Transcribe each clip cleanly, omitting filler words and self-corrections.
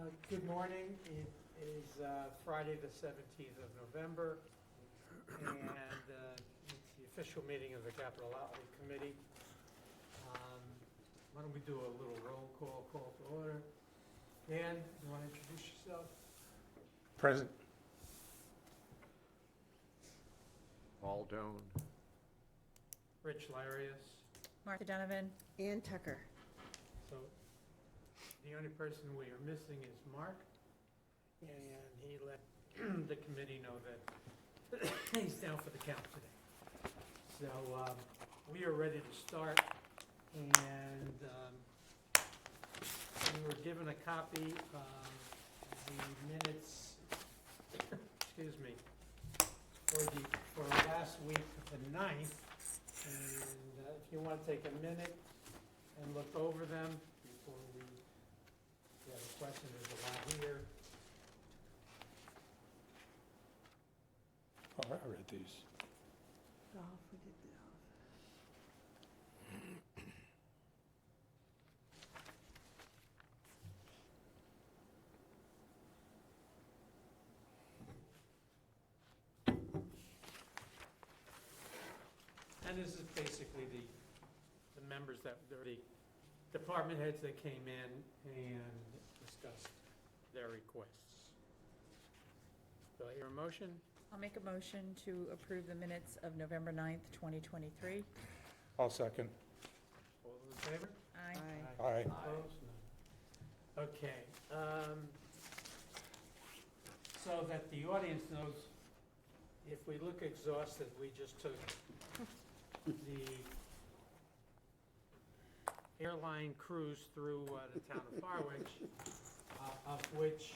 Good morning. It is Friday, the 17th of November, and it's the official meeting of the Capital Outlay Committee. Why don't we do a little roll call to order. Dan, you want to introduce yourself? Present. Aldone. Rich Larius. Martha Donovan. Ann Tucker. So the only person we are missing is Mark, and he let the committee know that he's down for the count today. So we are ready to start, and we were given a copy of the minutes, excuse me, for last week, the 9th, and if you want to take a minute and look over them before we have a question, there's a lot here. Oh, I read these. Golf, we did golf. And this is basically the members that, the department heads that came in and discussed their requests. Do I hear a motion? I'll make a motion to approve the minutes of November 9th, 2023. I'll second. All those in favor? Aye. Aye. Opposed? No. Okay. So that the audience knows, if we look exhausted, we just took the airline cruise through the town of Harwich, of which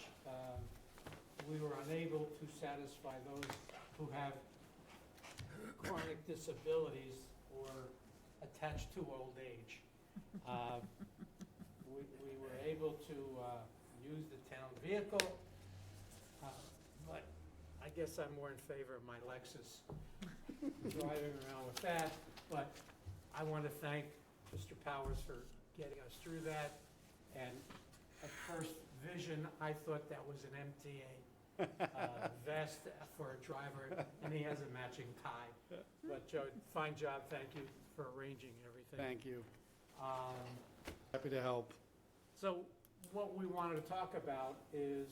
we were unable to satisfy those who have chronic disabilities or attached to old age. We were able to use the town vehicle, but I guess I'm more in favor of my Lexus driving around with that. But I want to thank Mr. Powers for getting us through that. And at first vision, I thought that was an MTA vest for a driver, and he has a matching tie. But Joe, fine job. Thank you for arranging everything. Thank you. Um, Happy to help. So what we wanted to talk about is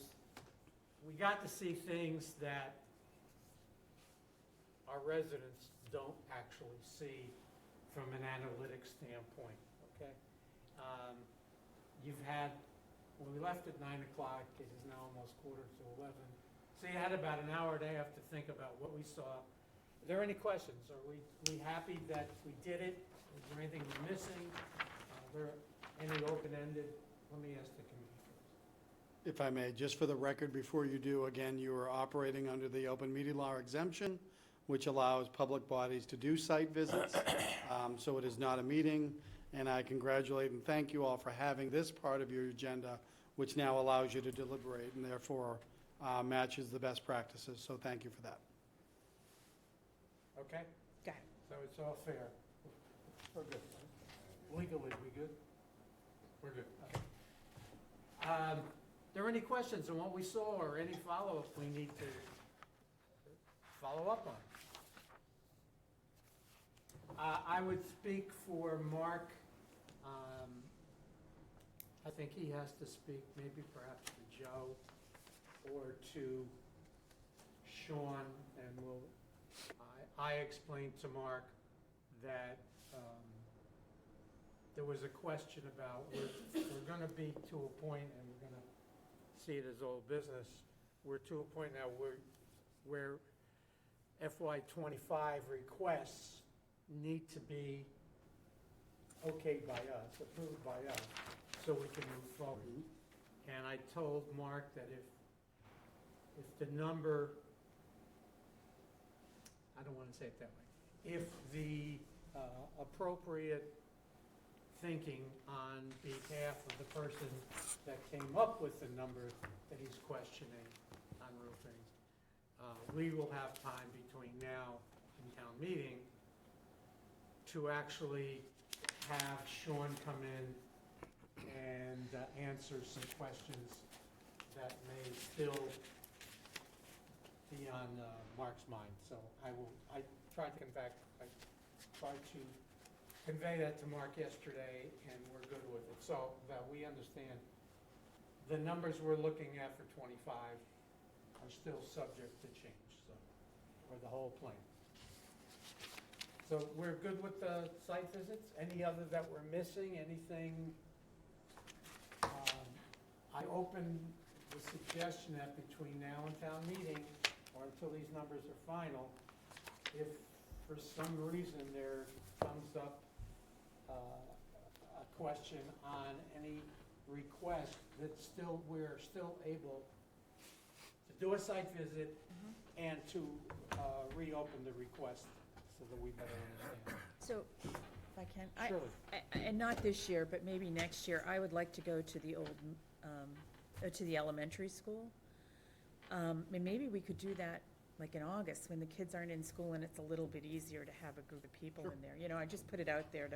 we got to see things that our residents don't actually see from an analytics standpoint, okay? You've had, when we left at 9 o'clock, it is now almost 11:15. So you had about an hour and a half to think about what we saw. Are there any questions? Are we happy that we did it? Is there anything we're missing? Are there any open-ended? Let me ask the committee first. If I may, just for the record, before you do, again, you are operating under the open meeting law exemption, which allows public bodies to do site visits. So it is not a meeting, and I congratulate and thank you all for having this part of your agenda, which now allows you to deliberate and therefore matches the best practices. So thank you for that. Okay? Got it. So it's all fair. We're good. Legally, we good? We're good. Okay. There any questions on what we saw or any follow-up we need to follow up on? I would speak for Mark. I think he has to speak, maybe perhaps to Joe or to Sean, and I explained to Mark that there was a question about, we're going to be to a point, and we're going to see it as old business, we're to a point now where FY25 requests need to be okayed by us, approved by us, so we can move forward. And I told Mark that if the number, I don't want to say it that way, if the appropriate thinking on behalf of the person that came up with the number that he's questioning on roofing, we will have time between now and town meeting to actually have Sean come in and answer some questions that may still be on Mark's mind. So I tried to convey that to Mark yesterday, and we're good with it. So that we understand the numbers we're looking at for 25 are still subject to change, so, or the whole plan. So we're good with the site visits? Any other that we're missing, anything? I open the suggestion that between now and town meeting, or until these numbers are final, if for some reason there comes up a question on any request that we're still able to do a site visit and to reopen the request so that we better understand. So, if I can, Surely. and not this year, but maybe next year, I would like to go to the to the elementary school. And maybe we could do that like in August, when the kids aren't in school and it's a little bit easier to have a group of people in there. You know, I just put it out there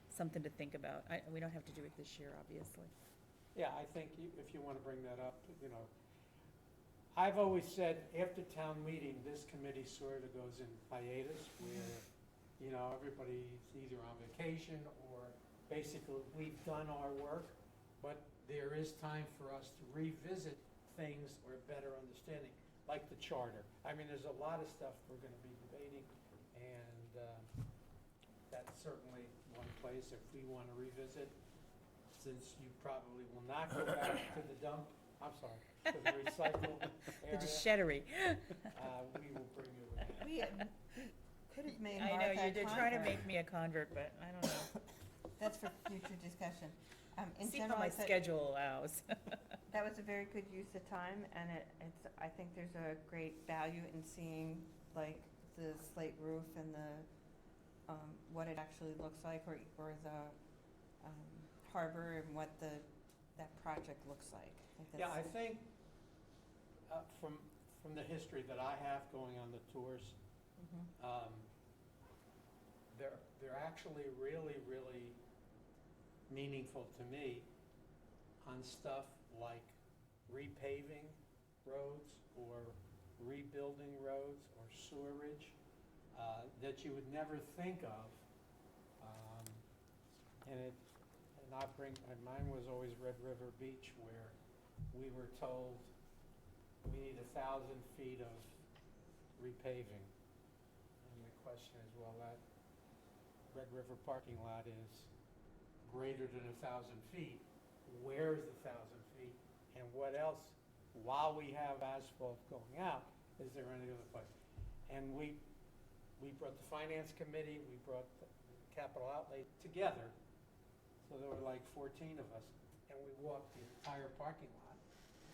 something to think about. We don't have to do it this year, obviously. Yeah, I think if you want to bring that up, you know, I've always said after town meeting, this committee sort of goes in hiatus where, you know, everybody's either on vacation or basically we've done our work, but there is time for us to revisit things or better understanding, like the charter. I mean, there's a lot of stuff we're going to be debating, and that's certainly one place if we want to revisit, since you probably will not go back to the dump, I'm sorry, to the recycle The area. shettery. We will bring you in. We could have made I Mark know, our you did try to convert. make me a convert, but I don't know. That's for future discussion. In See how general, my I thought schedule allows. that was a very good use of time, and I think there's a great value in seeing, like, the slate roof and what it actually looks like, or the harbor and what that project looks like. Yeah, I think from the history that I have going on the tours, Mhm. they're actually really, really meaningful to me on stuff like repaving roads or rebuilding roads or sewerage that you would never think of. And mine was always Red River Beach, where we were told we need 1,000 feet of repaving. And the question is, well, that Red River parking lot is greater than 1,000 feet. Where's the 1,000 feet? And what else, while we have asphalt going out, is there any other place? And we brought the finance committee, we brought the capital outlay together. So there were like 14 of us, and we walked the entire parking lot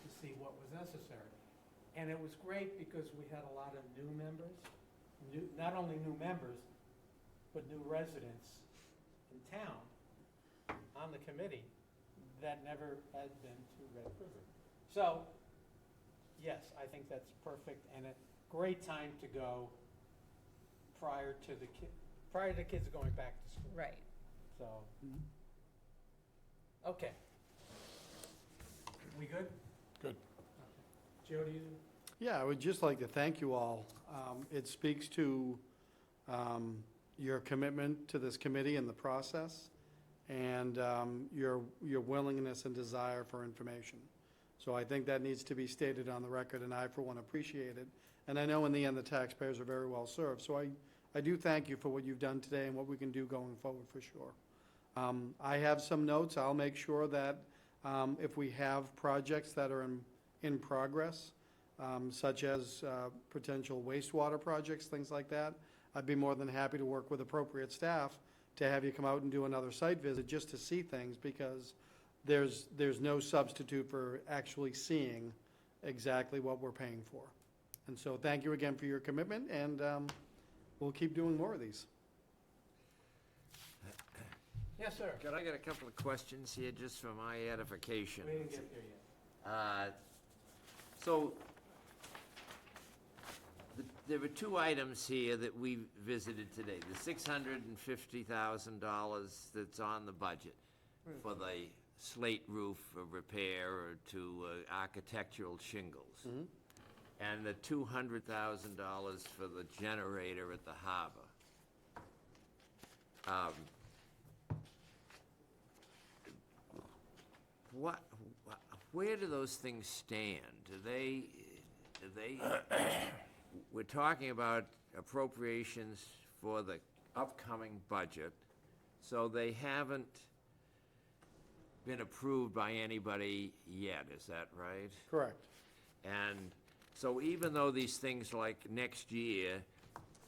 to see what was necessary. And it was great because we had a lot of new members, not only new members, but new residents in town on the committee that never had been to Red River. So, yes, I think that's perfect and a great time to go prior to the kids going back to school. Right. So, okay. We good? Good. Joe, do you? Yeah, I would just like to thank you all. It speaks to your commitment to this committee and the process, and your willingness and desire for information. So I think that needs to be stated on the record, and I, for one, appreciate it. And I know in the end, the taxpayers are very well served. So I do thank you for what you've done today and what we can do going forward, for sure. I have some notes. I'll make sure that if we have projects that are in progress, such as potential wastewater projects, things like that, I'd be more than happy to work with appropriate staff to have you come out and do another site visit just to see things, because there's no substitute for actually seeing exactly what we're paying for. And so thank you again for your commitment, and we'll keep doing more of these. Yes, sir. Could I get a couple of questions here, just for my edification? We didn't get there yet. So, there were two items here that we visited today. The $650,000 that's on the budget for the slate roof repair or to architectural shingles. And the $200,000 for the generator at the harbor. Where do those things stand? We're talking about appropriations for the upcoming budget, so they haven't been approved by anybody yet, is that right? Correct. And so even though these things like next year,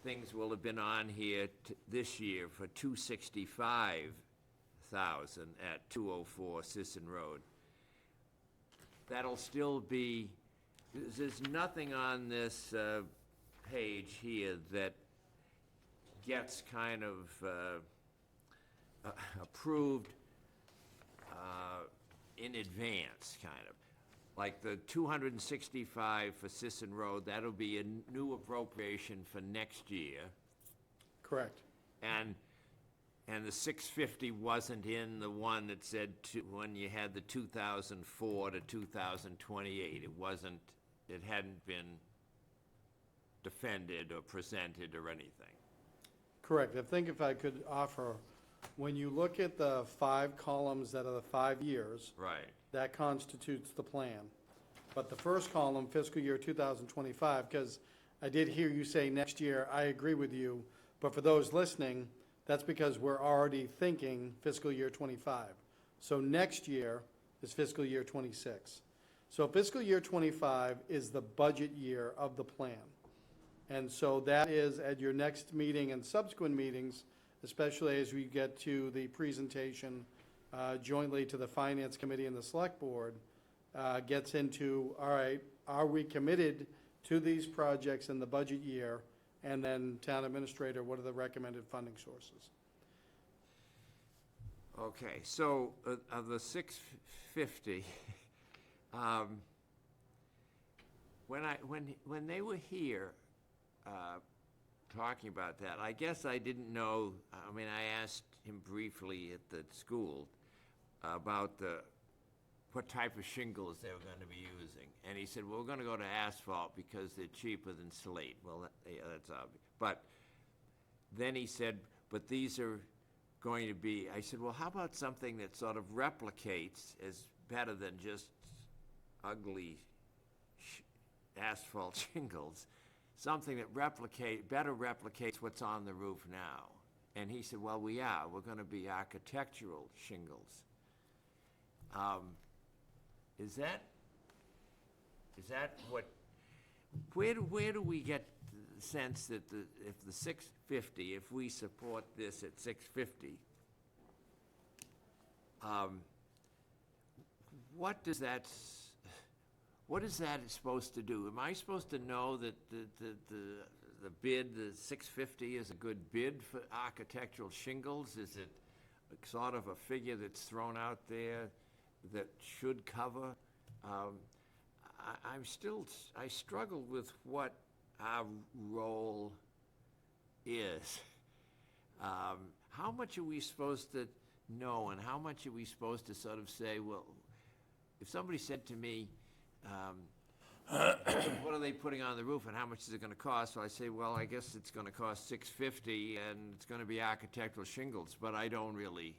things will have been on here this year for $265,000 at 204 Sisson Road, that'll still be, there's nothing on this page here that gets kind of approved in advance, kind of. Like the 265 for Sisson Road, that'll be a new appropriation for next year. Correct. And the 650 wasn't in the one that said when you had the 2004 to 2028. It wasn't, it hadn't been defended or presented or anything. Correct. I think if I could offer, when you look at the 5 columns that are the 5 years, Right. that constitutes the plan. But the first column, fiscal year 2025, because I did hear you say next year, I agree with you, but for those listening, that's because we're already thinking fiscal year 25. So next year is fiscal year 26. So fiscal year 25 is the budget year of the plan. And so that is at your next meeting and subsequent meetings, especially as we get to the presentation jointly to the Finance Committee and the Select Board, gets into, all right, are we committed to these projects in the budget year? And then Town Administrator, what are the recommended funding sources? Okay, so of the 650, when they were here talking about that, I guess I didn't know, I mean, I asked him briefly at the school about what type of shingles they were going to be using. And he said, well, we're going to go to asphalt because they're cheaper than slate. Well, that's obvious. But then he said, but these are going to be, I said, well, how about something that sort of replicates as better than just ugly asphalt shingles, something that better replicates what's on the roof now. And he said, well, we're going to be architectural shingles. Is that what, where do we get the sense that if the 650, if we support this at 650, what is that supposed to do? Am I supposed to know that the bid, the 650 is a good bid for architectural shingles? Is it sort of a figure that's thrown out there that should cover? I struggle with what our role is. How much are we supposed to know, and how much are we supposed to sort of say, well, if somebody said to me, what are they putting on the roof and how much is it going to cost? So I say, well, I guess it's going to cost $650 and it's going to be architectural shingles, but I don't really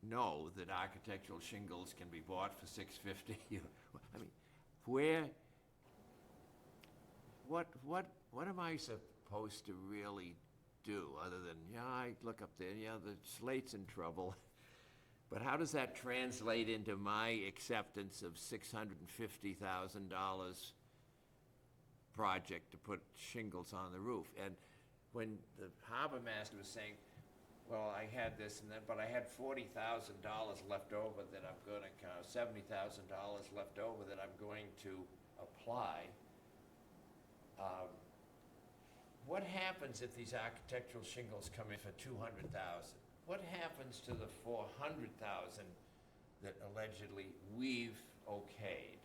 know that architectural shingles can be bought for $650. I mean, what am I supposed to really do other than, I look up there, the slate's in trouble. But how does that translate into my acceptance of $650,000 project to put shingles on the roof? And when the harbor master was saying, well, I had this and that, but I had $40,000 left over that I'm going to, $70,000 left over that I'm going to apply. What happens if these architectural shingles come in for $200,000? What happens to the $400,000 that allegedly we've okayed?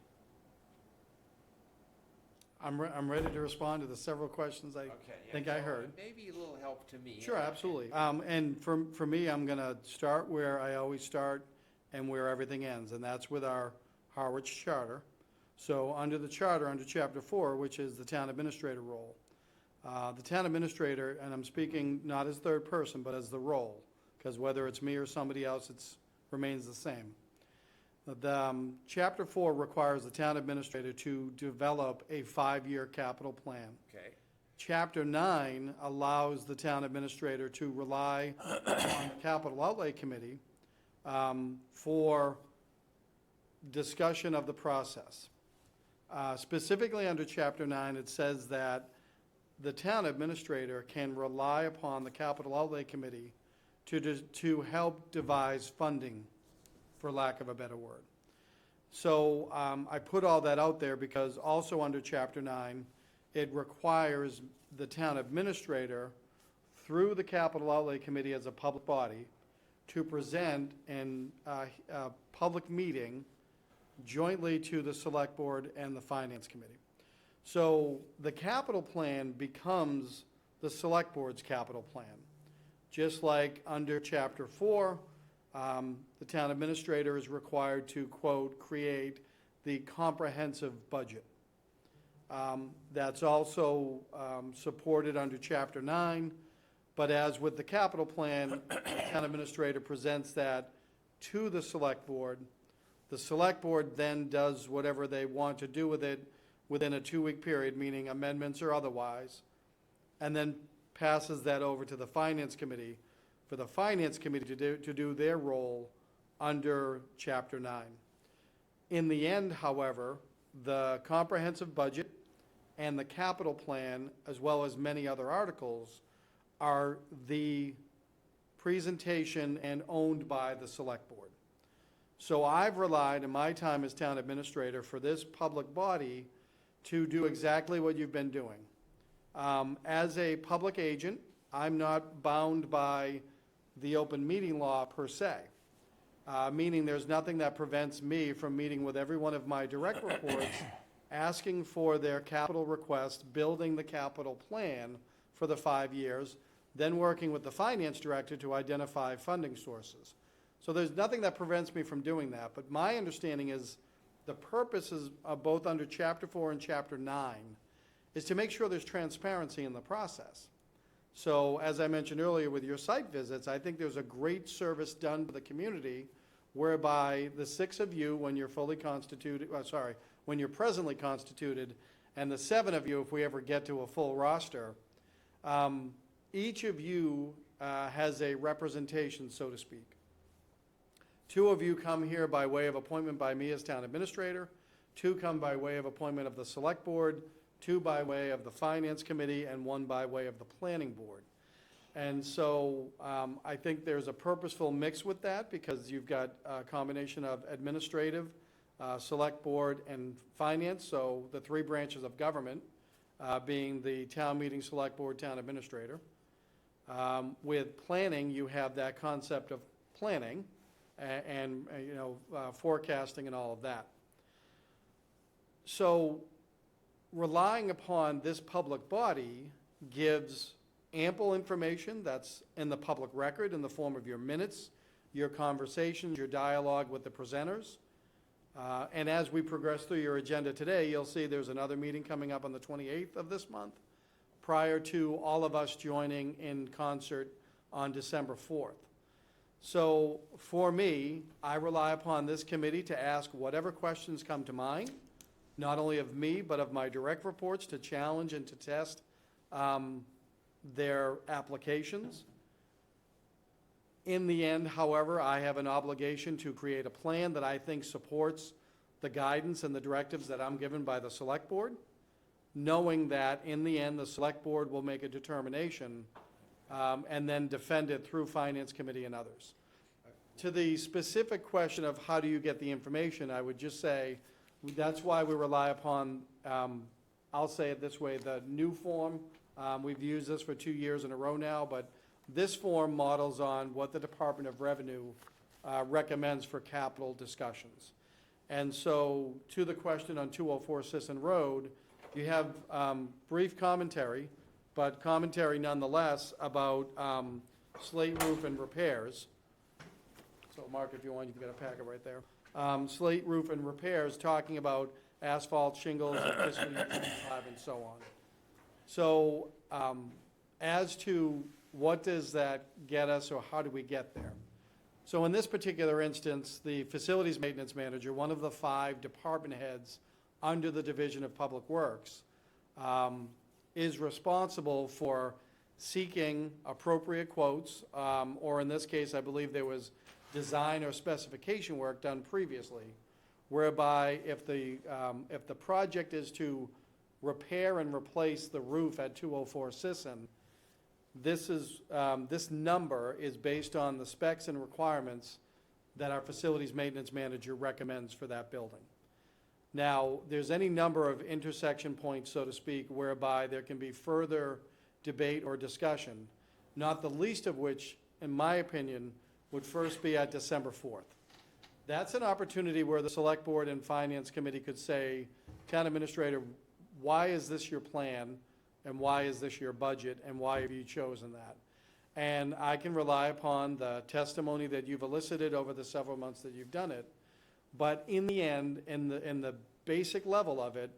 I'm ready to respond to the several questions I think I heard. Maybe a little help to me. Sure, absolutely. And for me, I'm going to start where I always start, and where everything ends, and that's with our Harwich charter. So under the charter, under Chapter 4, which is the town administrator role, the town administrator, and I'm speaking not as third person, but as the role, because whether it's me or somebody else, it remains the same. Chapter 4 requires the town administrator to develop a 5-year capital plan. Okay. Chapter 9 allows the town administrator to rely on the capital outlay committee for discussion of the process. Specifically under Chapter 9, it says that the town administrator can rely upon the capital outlay committee to help devise funding, for lack of a better word. So I put all that out there because also under Chapter 9, it requires the town administrator, through the capital outlay committee as a public body, to present in a public meeting jointly to the select board and the finance committee. So the capital plan becomes the select board's capital plan. Just like under Chapter 4, the town administrator is required to, quote, create the comprehensive budget. That's also supported under Chapter 9, but as with the capital plan, the town administrator presents that to the select board. The select board then does whatever they want to do with it within a 2-week period, meaning amendments or otherwise, and then passes that over to the finance committee for the finance committee to do their role under Chapter 9. In the end, however, the comprehensive budget and the capital plan, as well as many other articles, are the presentation and owned by the select board. So I've relied in my time as town administrator for this public body to do exactly what you've been doing. As a public agent, I'm not bound by the open meeting law per se, meaning there's nothing that prevents me from meeting with every one of my direct reports, asking for their capital request, building the capital plan for the 5 years, then working with the finance director to identify funding sources. So there's nothing that prevents me from doing that, but my understanding is the purposes of both under Chapter 4 and Chapter 9 is to make sure there's transparency in the process. So as I mentioned earlier with your site visits, I think there's a great service done to the community whereby the 6 of you, when you're fully constituted, when you're presently constituted, and the 7 of you, if we ever get to a full roster, each of you has a representation, so to speak. 2 of you come here by way of appointment by me as town administrator, 2 come by way of appointment of the select board, 2 by way of the finance committee, and 1 by way of the planning board. And so I think there's a purposeful mix with that because you've got a combination of administrative, select board, and finance, so the 3 branches of government being the town meeting, select board, town administrator. With planning, you have that concept of planning and forecasting and all of that. So relying upon this public body gives ample information that's in the public record in the form of your minutes, your conversations, your dialogue with the presenters. And as we progress through your agenda today, you'll see there's another meeting coming up on the 28th of this month, prior to all of us joining in concert on December 4th. So for me, I rely upon this committee to ask whatever questions come to mind, not only of me, but of my direct reports, to challenge and to test their applications. In the end, however, I have an obligation to create a plan that I think supports the guidance and the directives that I'm given by the select board, knowing that in the end, the select board will make a determination and then defend it through finance committee and others. To the specific question of how do you get the information, I would just say that's why we rely upon, I'll say it this way, the new form. We've used this for 2 years in a row now, but this form models on what the Department of Revenue recommends for capital discussions. And so to the question on 204 Sisson Road, you have brief commentary, but commentary nonetheless about slate roof and repairs. So Mark, if you want, you've got a packet right there. Slate roof and repairs, talking about asphalt, shingles, and fiscal year 25 and so on. So as to what does that get us, or how do we get there? So in this particular instance, the facilities maintenance manager, one of the 5 department heads under the Division of Public Works, is responsible for seeking appropriate quotes, or in this case, I believe there was design or specification work done previously, whereby if the project is to repair and replace the roof at 204 Sisson, this number is based on the specs and requirements that our facilities maintenance manager recommends for that building. Now, there's any number of intersection points, so to speak, whereby there can be further debate or discussion, not the least of which, in my opinion, would first be at December 4th. That's an opportunity where the Select Board and Finance Committee could say, Town Administrator, why is this your plan, and why is this your budget, and why have you chosen that? And I can rely upon the testimony that you've elicited over the several months that you've done it, but in the end, in the basic level of it,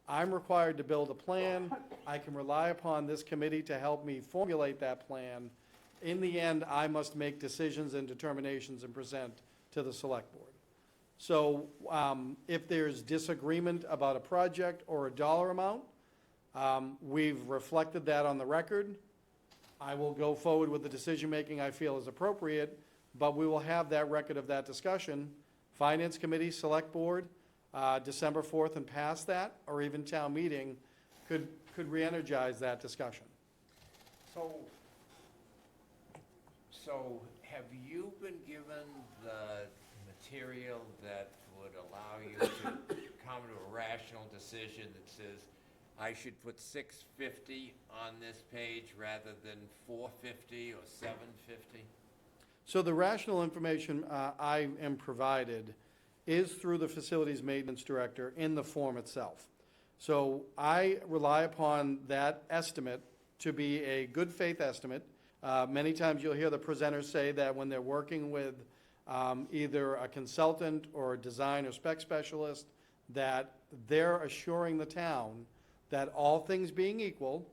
I'm required to build a plan. I can rely upon this committee to help me formulate that plan. In the end, I must make decisions and determinations and present to the Select Board. So if there's disagreement about a project or a dollar amount, we've reflected that on the record. I will go forward with the decision-making I feel is appropriate, but we will have that record of that discussion. Finance Committee, Select Board, December 4th and past that, or even town meeting, could re-energize that discussion. So have you been given the material that would allow you to come to a rational decision that says, I should put 650 on this page rather than 450 or 750? So the rational information I am provided is through the facilities maintenance director in the form itself. So I rely upon that estimate to be a good faith estimate. Many times you'll hear the presenters say that when they're working with either a consultant or a design or spec specialist, that they're assuring the town that all things being equal,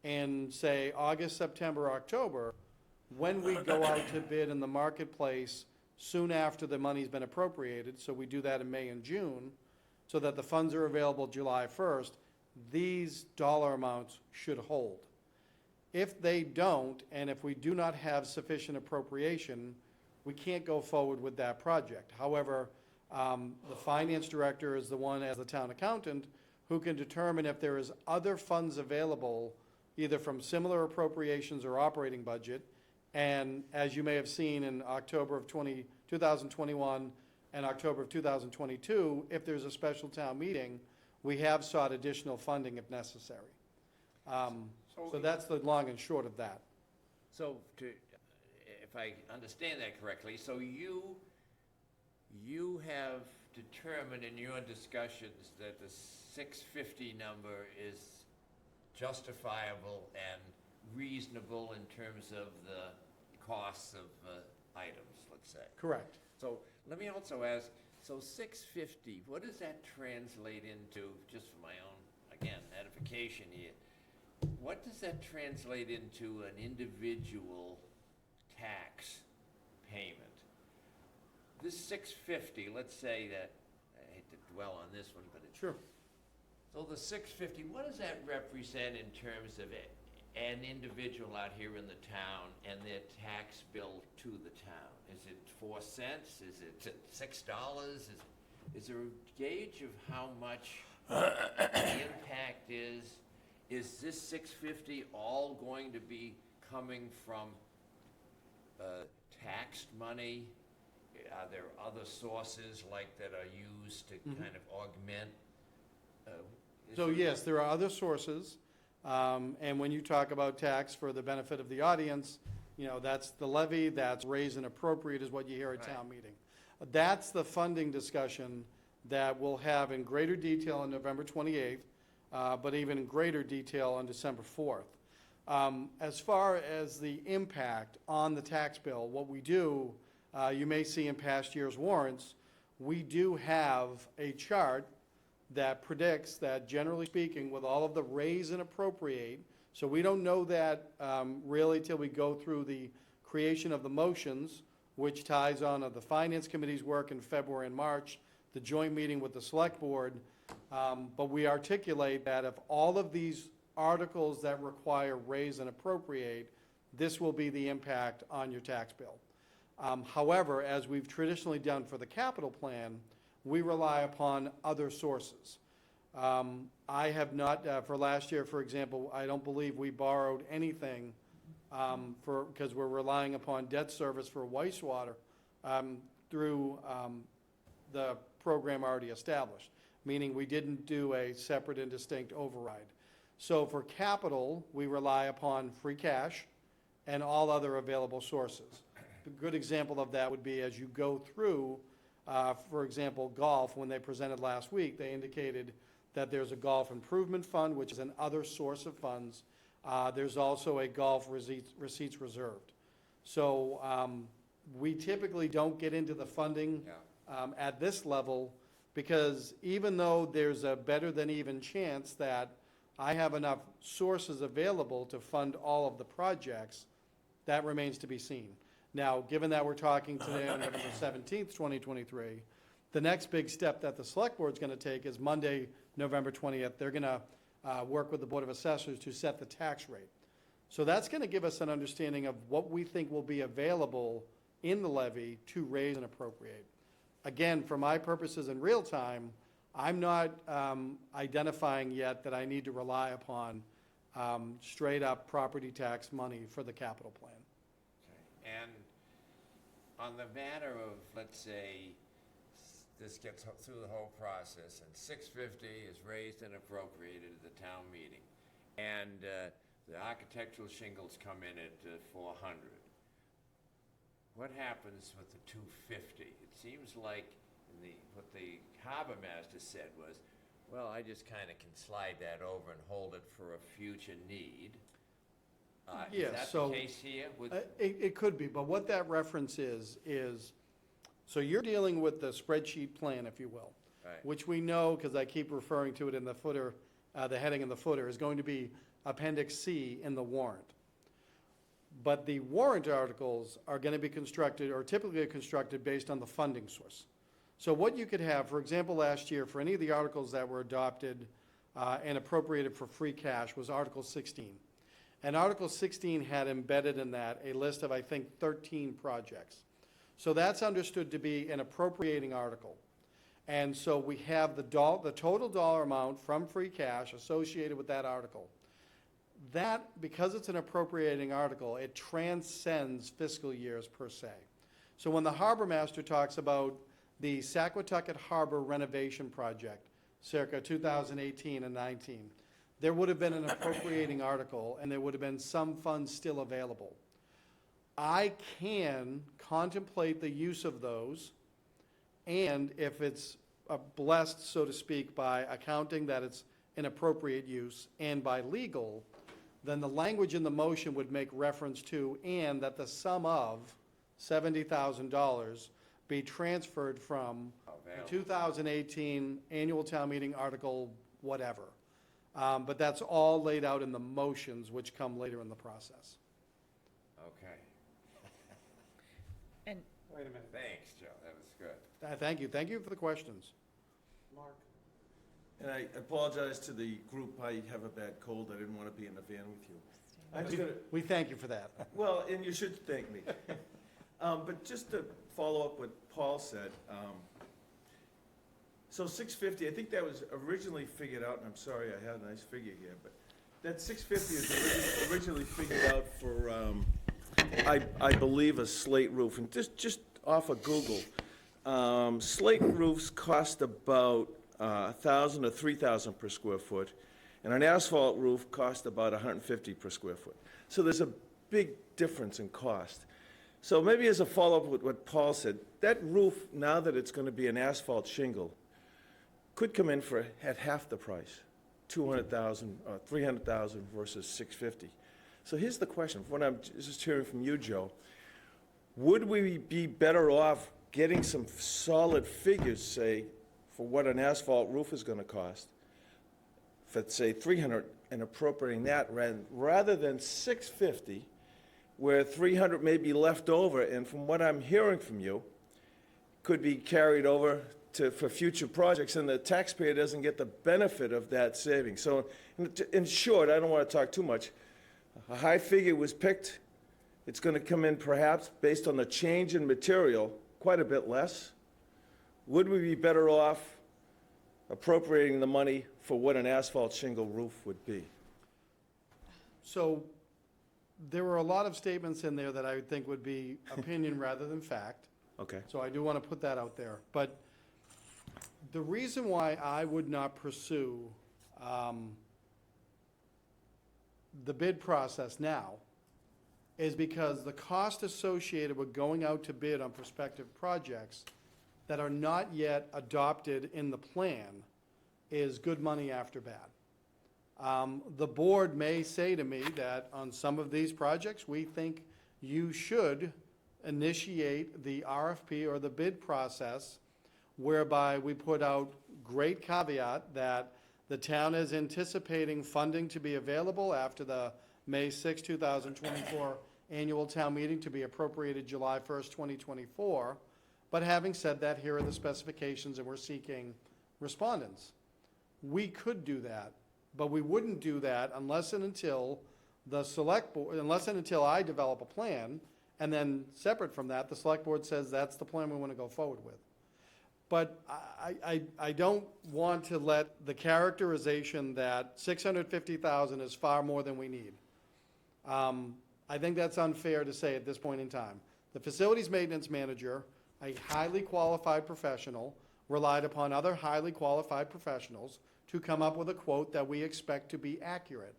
in say August, September, October, when we go out to bid in the marketplace soon after the money's been appropriated, so we do that in May and June, so that the funds are available July 1st, these dollar amounts should hold. If they don't, and if we do not have sufficient appropriation, we can't go forward with that project. However, the finance director is the one, as the town accountant, who can determine if there is other funds available, either from similar appropriations or operating budget. And as you may have seen in October of 2021 and October of 2022, if there's a special town meeting, we have sought additional funding if necessary. So that's the long and short of that. So if I understand that correctly, so you have determined in your discussions that the 650 number is justifiable and reasonable in terms of the costs of items, let's say. Correct. So let me also ask, so 650, what does that translate into, just for my own, again, edification here, what does that translate into an individual tax payment? This 650, let's say that, I hate to dwell on this one, but it's... Sure. So the 650, what does that represent in terms of it? An individual out here in the town and their tax bill to the town? Is it 4 cents? Is it $6? Is there a gauge of how much the impact is? Is this 650 all going to be coming from taxed money? Are there other sources like that are used to kind of augment? So yes, there are other sources. And when you talk about tax, for the benefit of the audience, you know, that's the levy, that's raise and appropriate is what you hear at town meeting. That's the funding discussion that we'll have in greater detail on November 28th, but even in greater detail on December 4th. As far as the impact on the tax bill, what we do you may see in past year's warrants, we do have a chart that predicts that, generally speaking, with all of the raise and appropriate, so we don't know that really till we go through the creation of the motions, which ties on to the Finance Committee's work in February and March, the joint meeting with the Select Board, but we articulate that if all of these articles that require raise and appropriate, this will be the impact on your tax bill. However, as we've traditionally done for the capital plan, we rely upon other sources. I have not, for last year, for example, I don't believe we borrowed anything because we're relying upon debt service for wastewater through the program already established, meaning we didn't do a separate and distinct override. So for capital, we rely upon free cash and all other available sources. A good example of that would be as you go through, for example, golf, when they presented last week, they indicated that there's a golf improvement fund, which is another source of funds. There's also a golf receipts reserved. So we typically don't get into the funding at this level because even though there's a better than even chance that I have enough sources available to fund all of the projects, that remains to be seen. Now, given that we're talking today on November 17th, 2023, the next big step that the Select Board's going to take is Monday, November 20th. They're going to work with the Board of Assessors to set the tax rate. So that's going to give us an understanding of what we think will be available in the levy to raise and appropriate. Again, for my purposes in real time, I'm not identifying yet that I need to rely upon straight up property tax money for the capital plan. Okay. And on the matter of, let's say, this gets through the whole process and 650 is raised and appropriated at the town meeting, and the architectural shingles come in at 400. What happens with the 250? It seems like what the harbor master said was, well, I just kind of can slide that over and hold it for a future need. Yes, is that so, the case here? It could be, but what that reference is, so you're dealing with the spreadsheet plan, if you will, Right. which we know, because I keep referring to it in the footer, the heading in the footer, is going to be Appendix C in the warrant. But the warrant articles are going to be constructed, or typically constructed, based on the funding source. So what you could have, for example, last year, for any of the articles that were adopted and appropriated for free cash was Article 16. And Article 16 had embedded in that a list of, I think, 13 projects. So that's understood to be an appropriating article. And so we have the total dollar amount from free cash associated with that article. That, because it's an appropriating article, it transcends fiscal years per se. So when the harbor master talks about the Saquatucket Harbor renovation project, circa 2018 and 19, there would have been an appropriating article and there would have been some funds still available. I can contemplate the use of those, and if it's blessed, so to speak, by accounting that it's an appropriate use and by legal, then the language in the motion would make reference to, and that the sum of $70,000 be transferred from the 2018 annual town meeting article, whatever. But that's all laid out in the motions, which come later in the process. Okay. And Wait a minute. Thanks, Joe. That was good. Thank you. Thank you for the questions. Mark? And I apologize to the group, I have a bad cold, I didn't want to be in the van with you. I'm just gonna, We thank you for that. well, and you should thank me. But just to follow up what Paul said, so 650, I think that was originally figured out, and I'm sorry, I had a nice figure here, but that 650 is originally figured out for, I believe, a slate roof. And just off of Google, slate roofs cost about $1,000 to $3,000 per square foot, and an asphalt roof cost about $150 per square foot. So there's a big difference in cost. So maybe as a follow-up with what Paul said, that roof, now that it's going to be an asphalt shingle, could come in at half the price, $200,000 or $300,000 versus $650. So here's the question, what I'm just hearing from you, Joe. would we be better off getting some solid figures, say, for what an asphalt roof is gonna cost? For, say, 300, and appropriating that rather than 650, where 300 may be left over, and from what I'm hearing from you, could be carried over for future projects, and the taxpayer doesn't get the benefit of that saving. So, in short, I don't want to talk too much. A high figure was picked. It's going to come in perhaps, based on the change in material, quite a bit less. Would we be better off appropriating the money for what an asphalt shingle roof would be? So there were a lot of statements in there that I would think would be opinion rather than fact. Okay. So I do want to put that out there. But the reason why I would not pursue the bid process now is because the cost associated with going out to bid on prospective projects that are not yet adopted in the plan is good money after bad. The board may say to me that on some of these projects, we think you should initiate the RFP or the bid process whereby we put out great caveat that the town is anticipating funding to be available after the May 6, 2024 annual town meeting to be appropriated July 1st, 2024. But having said that, here are the specifications and we're seeking respondents. We could do that, but we wouldn't do that unless and until the select board, unless and until I develop a plan, and then separate from that, the select board says that's the plan we want to go forward with. But I don't want to let the characterization that 650,000 is far more than we need. I think that's unfair to say at this point in time. The facilities maintenance manager, a highly qualified professional, relied upon other highly qualified professionals to come up with a quote that we expect to be accurate.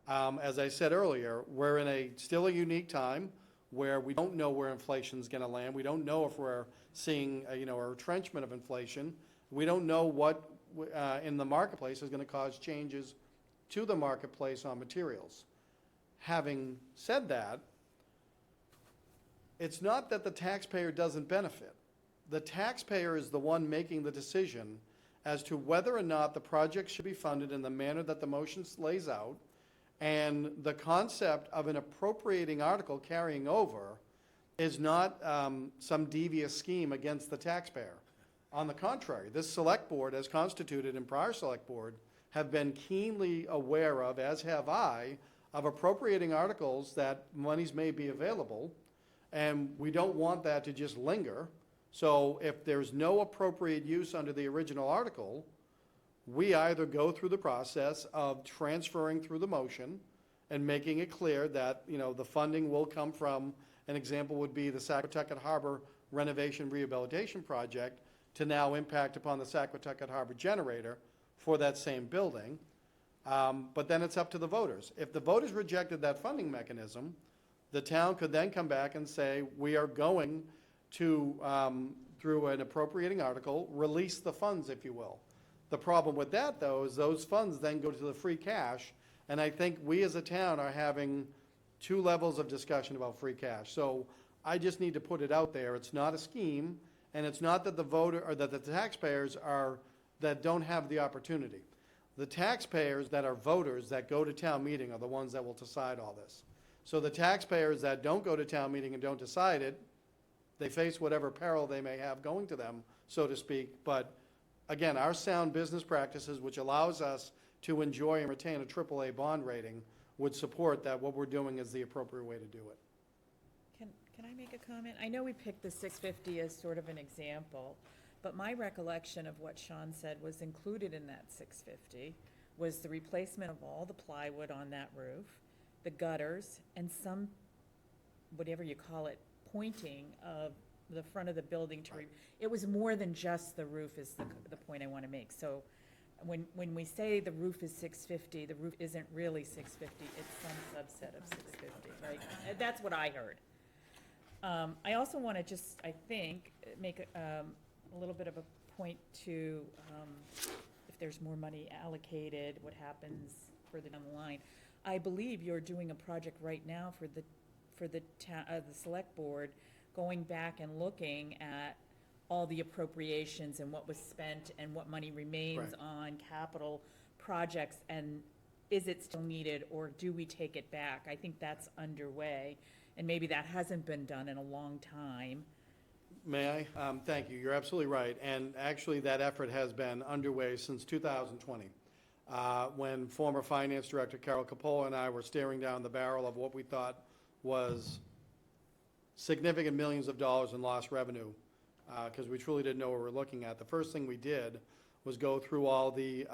As I said earlier, we're in still a unique time where we don't know where inflation's gonna land. We don't know if we're seeing, a retrenchment of inflation. We don't know what in the marketplace is gonna cause changes to the marketplace on materials. Having said that, it's not that the taxpayer doesn't benefit. The taxpayer is the one making the decision as to whether or not the project should be funded in the manner that the motion lays out, and the concept of an appropriating article carrying over is not some devious scheme against the taxpayer. On the contrary, this select board, as constituted in prior select board, have been keenly aware of, as have I, of appropriating articles that monies may be available, and we don't want that to just linger. So if there's no appropriate use under the original article, we either go through the process of transferring through the motion and making it clear that, the funding will come from, an example would be the Saquotucket Harbor renovation rehabilitation project to now impact upon the Saquotucket Harbor generator for that same building. But then it's up to the voters. If the voters rejected that funding mechanism, the town could then come back and say, we are going to, through an appropriating article, release the funds, if you will. The problem with that, though, is those funds then go to the free cash, and I think we as a town are having two levels of discussion about free cash. So I just need to put it out there. It's not a scheme, and it's not that the voter, or that the taxpayers that don't have the opportunity. The taxpayers that are voters that go to town meeting are the ones that will decide all this. So the taxpayers that don't go to town meeting and don't decide it, they face whatever peril they may have going to them, so to speak. But again, our sound business practices, which allows us to enjoy and retain a AAA bond rating, would support that what we're doing is the appropriate way to do it. Can I make a comment? I know we picked the 650 as sort of an example, but my recollection of what Sean said was included in that 650 was the replacement of all the plywood on that roof, the gutters, and some, whatever you call it, pointing of the front of the building to, it was more than just the roof is the point I want to make. So when we say the roof is 650, the roof isn't really 650, it's some subset of 650, right? That's what I heard. I also want to just, I think, make a little bit of a point to if there's more money allocated, what happens further down the line. I believe you're doing a project right now for the select board going back and looking at all the appropriations and what was spent and what money remains Right. on capital projects, and is it still needed, or do we take it back? I think that's underway, and maybe that hasn't been done in a long time. May I? Thank you. You're absolutely right. And actually, that effort has been underway since 2020, when former Finance Director Carol Capola and I were staring down the barrel of what we thought was significant millions of dollars in lost revenue, because we truly didn't know what we were looking at. The first thing we did was go through all the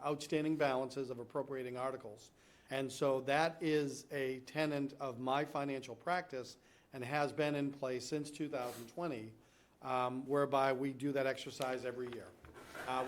outstanding balances of appropriating articles. And so that is a tenet of my financial practice and has been in place since 2020, whereby we do that exercise every year.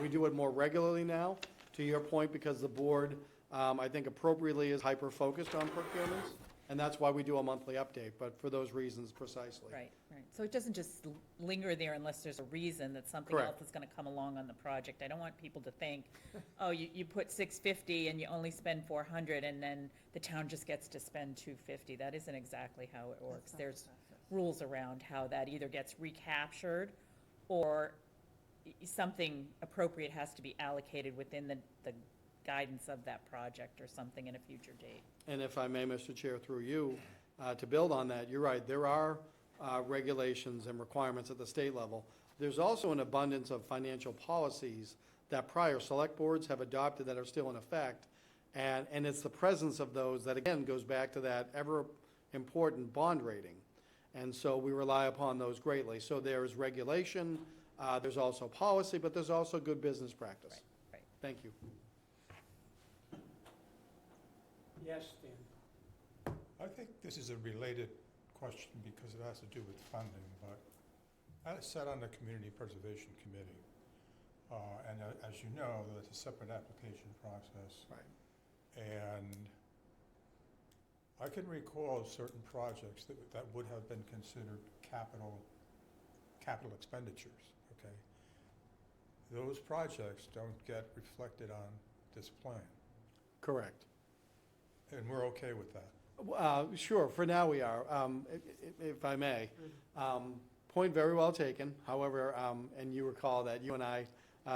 We do it more regularly now, to your point, because the board, I think appropriately, is hyper-focused on procurements, and that's why we do a monthly update, but for those reasons precisely. Right, right. So it doesn't just linger there unless there's a reason that something Correct. else is gonna come along on the project. I don't want people to think, oh, you put 650 and you only spend 400, and then the town just gets to spend 250. That isn't exactly how it works. There's rules around how that either gets recaptured, or something appropriate has to be allocated within the guidance of that project or something in a future date. And if I may, Mr. Chair, through you, to build on that, you're right, there are regulations and requirements at the state level. There's also an abundance of financial policies that prior select boards have adopted that are still in effect, and it's the presence of those that, again, goes back to that ever-important bond rating. And so we rely upon those greatly. So there's regulation, there's also policy, but there's also good business practice. Right, right. Thank you. Yes, Dan? I think this is a related question because it has to do with funding, but I sat on the Community Preservation Committee, and as you know, there's a separate application process. Right. And I can recall certain projects that would have been considered capital expenditures, okay? Those projects don't get reflected on this plan, Correct. and we're okay with that. Sure, for now we are, if I may. Point very well taken. However, and you recall that you and I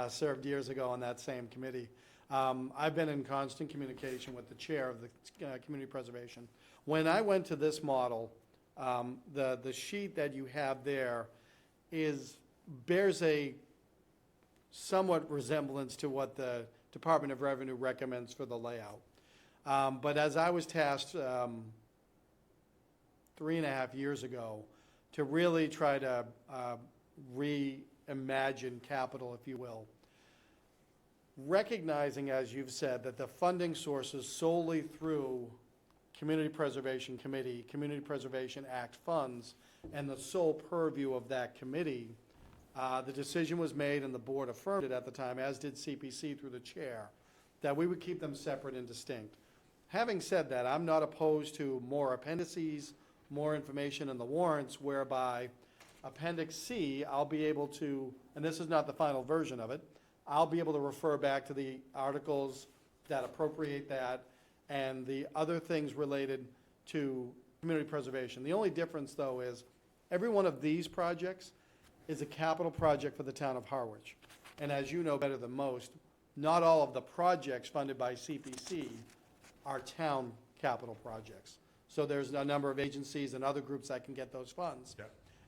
served years ago on that same committee. I've been in constant communication with the chair of the Community Preservation. When I went to this model, the sheet that you have there bears a somewhat resemblance to what the Department of Revenue recommends for the layout. But as I was tasked 3.5 years ago to really try to reimagine capital, if you will, recognizing, as you've said, that the funding sources solely through Community Preservation Committee, Community Preservation Act funds, and the sole purview of that committee, the decision was made, and the board affirmed it at the time, as did CPC through the chair, that we would keep them separate and distinct. Having said that, I'm not opposed to more appendices, more information in the warrants, whereby Appendix C, I'll be able to, and this is not the final version of it, I'll be able to refer back to the articles that appropriate that and the other things related to community preservation. The only difference, though, is every one of these projects is a capital project for the town of Harwich. And as you know better than most, not all of the projects funded by CPC are town capital projects. So there's a number of agencies and other groups that can get those funds. Yeah.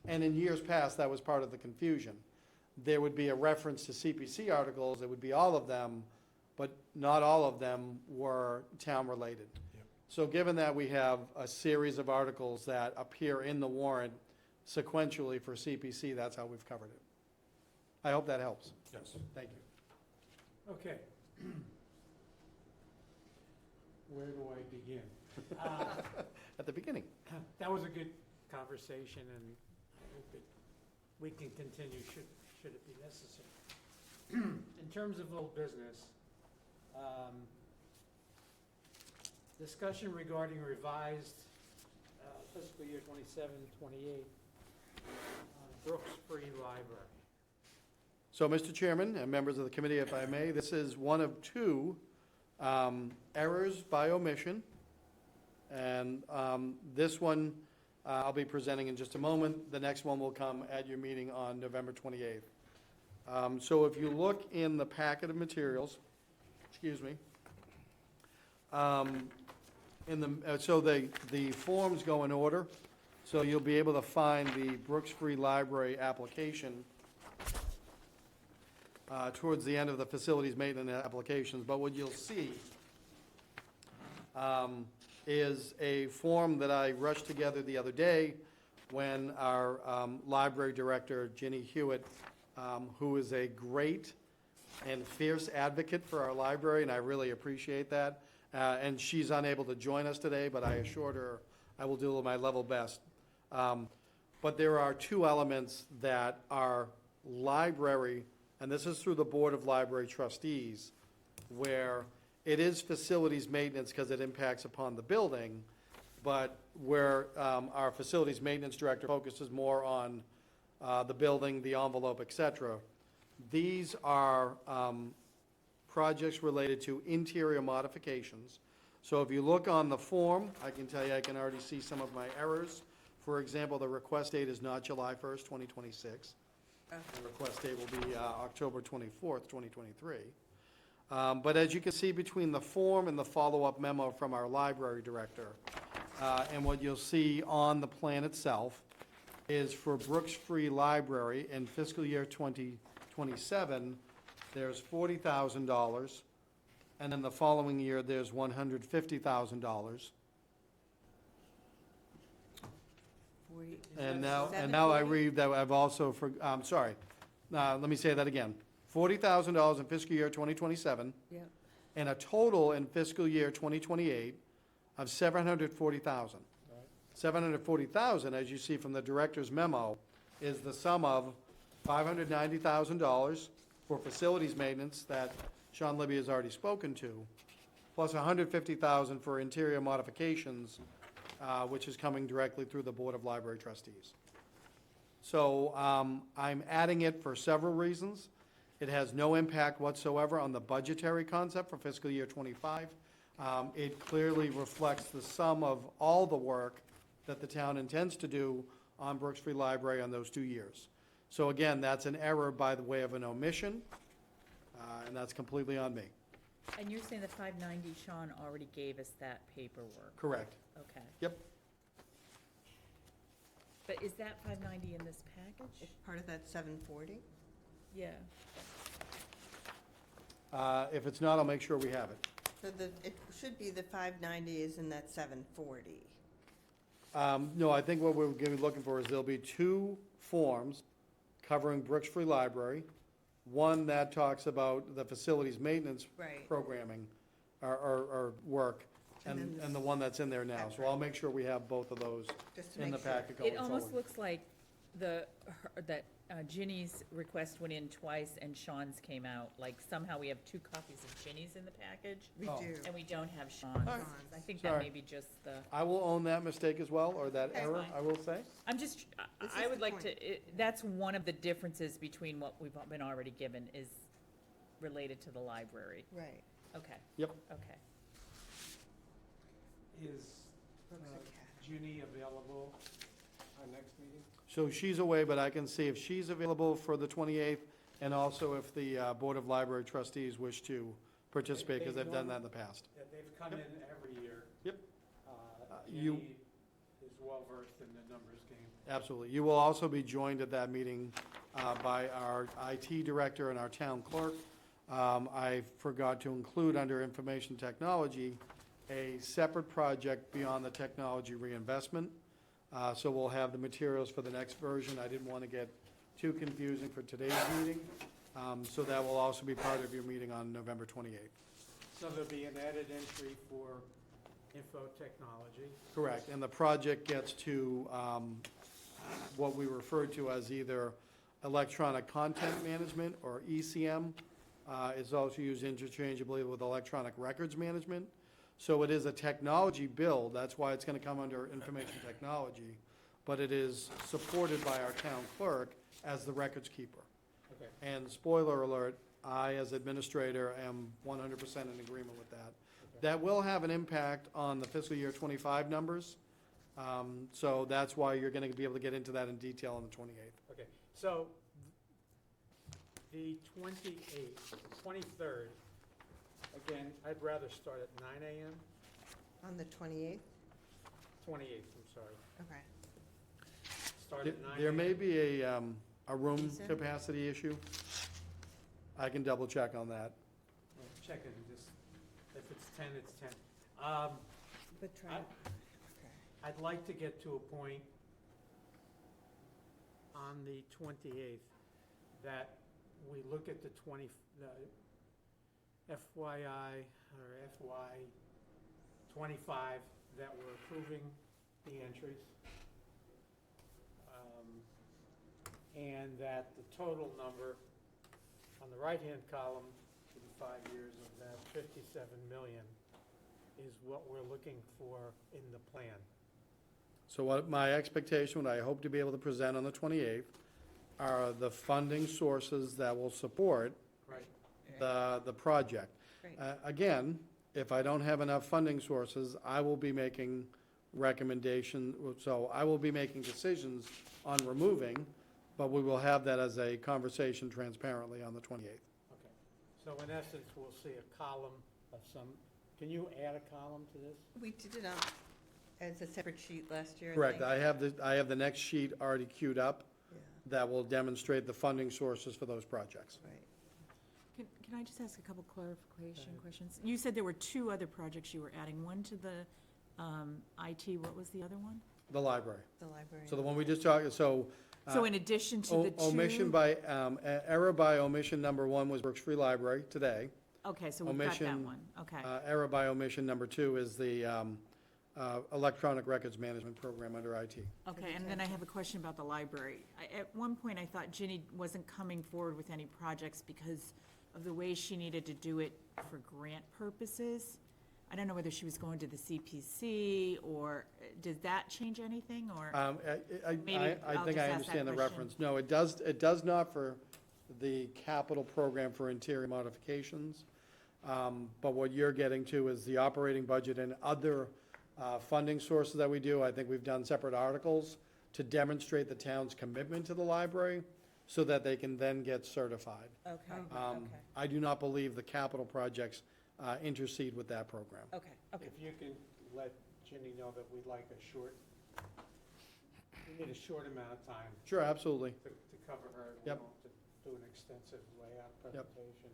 And in years past, that was part of the confusion. There would be a reference to CPC articles, it would be all of them, but not all of them were town-related. Yep. So given that we have a series of articles that appear in the warrant sequentially for CPC, that's how we've covered it. I hope that helps. Yes. Thank you. Okay. Where do I begin? At the beginning. That was a good conversation, and I hope that we can continue should it be necessary. In terms of old business, discussion regarding revised fiscal year 27-28 Brooks Free Library. So, Mr. Chairman and members of the committee, if I may, this is one of two errors by omission. And this one I'll be presenting in just a moment. The next one will come at your meeting on November 28th. So if you look in the packet of materials, excuse me, so the forms go in order, so you'll be able to find the Brooks Free Library application towards the end of the facilities maintenance applications. But what you'll see is a form that I rushed together the other day when our library director, Ginny Hewitt, who is a great and fierce advocate for our library, and I really appreciate that. And she's unable to join us today, but I assured her I will do my level best. But there are two elements that our library, and this is through the Board of Library Trustees, where it is facilities maintenance because it impacts upon the building, but where our facilities maintenance director focuses more on the building, the envelope, et cetera. These are projects related to interior modifications. So if you look on the form, I can tell you I can already see some of my errors. For example, the request date is not July 1st, 2026. The request date will be October 24th, 2023. But as you can see between the form and the follow-up memo from our library director, and what you'll see on the plan itself, is for Brooks Free Library in fiscal year 2027, there's $40,000, and then the following year, there's $150,000. And now I read that I've also, I'm sorry, let me say that again. $40,000 in fiscal year 2027, Yep. and a total in fiscal year 2028 of $740,000. 740,000, as you see from the director's memo, is the sum of $590,000 for facilities maintenance that Sean Libby has already spoken to, plus $150,000 for interior modifications, which is coming directly through the Board of Library Trustees. So I'm adding it for several reasons. It has no impact whatsoever on the budgetary concept for fiscal year '25. It clearly reflects the sum of all the work that the town intends to do on Brooks Free Library on those 2 years. So again, that's an error by the way of an omission, and that's completely on me. And you're saying the 590, Sean already gave us that paperwork? Correct. Okay. Yep. But is that 590 in this package? It's part of that 740? Yeah. If it's not, I'll make sure we have it. So it should be the 590 is in that 740. No, I think what we're gonna be looking for is there'll be two forms covering Brooks Free Library. One that talks about the facilities maintenance Right. programming or work, And and then the one that's in there now. So I'll make sure we have both of those Just to in the make sure. packet going It forward. almost looks like that Ginny's request went in twice and Sean's came out. Like somehow we have two copies of Ginny's in the package We Oh. do. and we don't have Sean's. All right. I think that Sorry. may be just the, I will own that mistake as well, or that Okay. error, I will say. I'm just, This I is would the like point. to, that's one of the differences between what we've been already given is related to the library. Right. Okay. Yep. Okay. Is Brooks and Cat. Ginny available our next meeting? So she's away, but I can see if she's available for the 28th, and also if the Board of Library Trustees wish to participate, because they've done that in the past. Yeah, they've come in every year. Yep. Ginny is well-versed in the numbers game. Absolutely. You will also be joined at that meeting by our IT director and our town clerk. I forgot to include under information technology, a separate project beyond the technology reinvestment. So we'll have the materials for the next version. I didn't want to get too confusing for today's meeting. So that will also be part of your meeting on November 28th. So there'll be an added entry for info technology. Correct, and the project gets to what we refer to as either electronic content management or ECM. It's also used interchangeably with electronic records management. So it is a technology bill, that's why it's gonna come under information technology, but it is supported by our town clerk as the records keeper. Okay. And spoiler alert, I, as administrator, am 100% in agreement with that. That will have an impact on the fiscal year '25 numbers, So that's why you're gonna be able to get into that in detail on the 28th. Okay, so the 28th, 23rd, again, I'd rather start at 9 AM, On the 28th? 28th, I'm sorry. Okay. Start at 9 There may AM. be a room Decent. capacity issue. I can double check on that. Well, check it, and just, if it's 10, it's 10. But try, I- okay. I'd like to get to a point on the 28th that we look at the FYI or FY 25, that we're approving the entries. And that the total number on the right-hand column for the 5 years of that 57 million is what we're looking for in the plan. So what my expectation, what I hope to be able to present on the 28th, are the funding sources that will support Right. the project. Great. Again, if I don't have enough funding sources, I will be making so I will be making decisions on removing, but we will have that as a conversation transparently on the 28th. Okay. So in essence, we'll see a column of some, can you add a column to this? We did it as a separate sheet last year, I Correct, think. I have the next sheet already queued up Yeah, that will demonstrate the funding sources for those projects. right. Can I just ask a couple clarification ahead. questions? You said there were two other projects you were adding, one to the IT, what was the other one? The library. The library. So the one we just talked, so. So in addition to the two? Omission by, error by omission number 1 was Brooks Free Library today. Okay, so we've got that omission, one, okay. Error by omission number 2 is the electronic records management program under IT. Okay, and then I have a question about the library. At one point, I thought Ginny wasn't coming forward with any projects because of the way she needed to do it for grant purposes. I don't know whether she was going to the CPC, or did that change anything, or? I Maybe think I'll I just ask that understand the question. reference. No, it does not for the capital program for interior modifications. But what you're getting to is the operating budget and other funding sources that we do. I think we've done separate articles to demonstrate the town's commitment to the library so that they can then get certified. Okay, Um, okay, I do not believe the capital projects intercede with that program. okay, okay. If you can let Ginny know that we'd like we need a short amount of time Sure, absolutely. to cover her. We Yep. don't have to do an extensive layout Yep. presentation.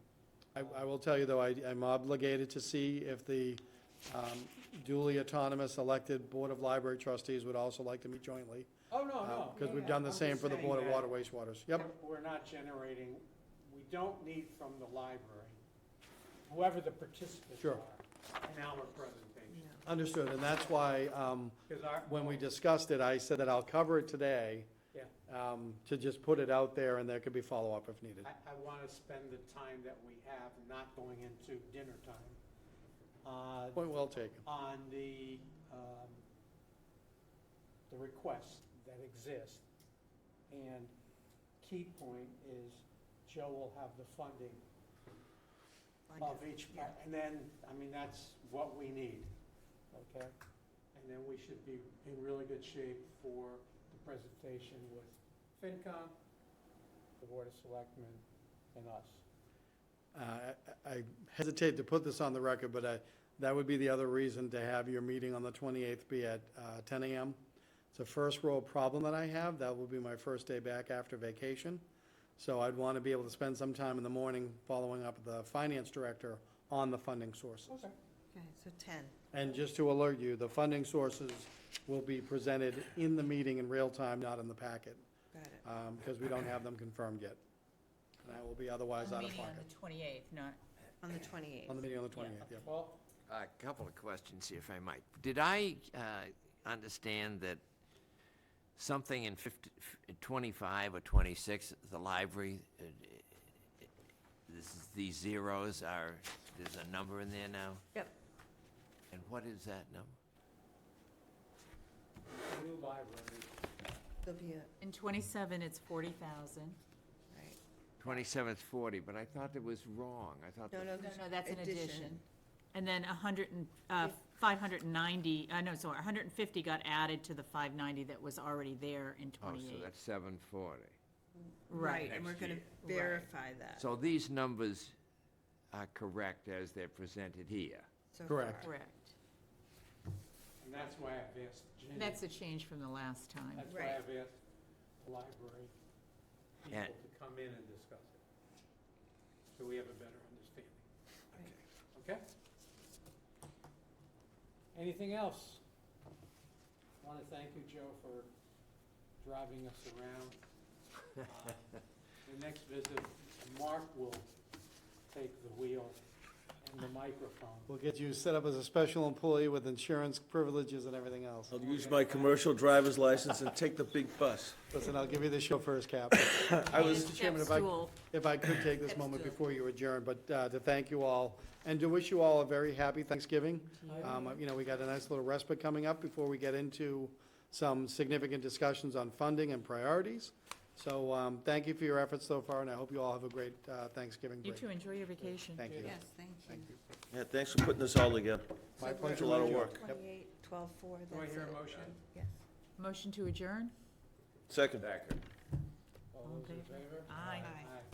I will tell you, though, I'm obligated to see if the duly autonomous elected Board of Library Trustees would also like to meet jointly. Oh, no. Because yeah, we've yeah. done the I'm same just for the saying Board of that Water Wastewaters. Yep, We're not generating, we don't need from the library, whoever the participants Sure. are, an hour presentation. No. understood, and that's why, Because our. when we discussed it, I said that I'll cover it today, Yeah. to just put it out there, and there could be follow-up if needed. I want to spend the time that we have, not going into dinner time, Point well taken. on the requests that exist. And key point is Joe will have the funding Find of it. each, Yeah. and then, I mean, that's what we need, okay? And then we should be in really good shape for the presentation with FinCom, the Board of Selectmen, and us. I hesitate to put this on the record, but that would be the other reason to have your meeting on the 28th be at 10 a.m. It's a first world problem that I have. That will be my first day back after vacation. So I'd want to be able to spend some time in the morning following up with the finance director on the funding sources. Okay, so 10. And just to alert you, the funding sources will be presented in the meeting in real time, not in the packet, Got it. because we don't have them confirmed yet. And I will be otherwise out of Meeting on pocket. the 28th, not, On the 28th. On the meeting on the 28th, yep. Well, A couple of questions here, if I might. Did I understand that something in 25 or 26, the library, these zeros are, there's a number in there now? Yep. And what is that number? new library, There'll be a, in 27, it's 40,000. right. 27 is 40, but I thought it was wrong. I thought. No, that- no, No, there's no, that's an addition. And then 590, no, sorry, 150 got added to the 590 that was already there in Oh, so 28. that's 740. Right, and we're Next gonna year. verify that. So these numbers are correct as they're presented here. so Correct. far. Correct. And that's why I've asked Ginny. That's a change from the last time. That's why Right. I've asked the library people And- to come in and discuss it, so we have a better understanding. Okay? Anything else? Want to thank you, Joe, for driving us around. The next visit, Mark will take the wheel and the microphone. We'll get you set up as a special employee with insurance privileges and everything else. I'll use my commercial driver's license and take the big bus. Listen, I'll give you the chauffeur's cap. I was, Mr. Chairman, Step stool. if I could take this moment before you adjourn, but to thank you all, and to wish you all a very happy Thanksgiving. You know, we got a nice little respite coming up before we get into some significant discussions on funding and priorities. So, thank you for your efforts so far, and I hope you all have a great Thanksgiving You break. too, enjoy your vacation. Thank you. Yes, thank Thank you. you. yeah, thanks for putting this all together. My So pleasure. It's a lot of Joe. work. Yep. 28, 12/4, Do I that's hear a it. motion? Yes. Motion to adjourn? Second. All those in favor? Aye. Aye. Aye.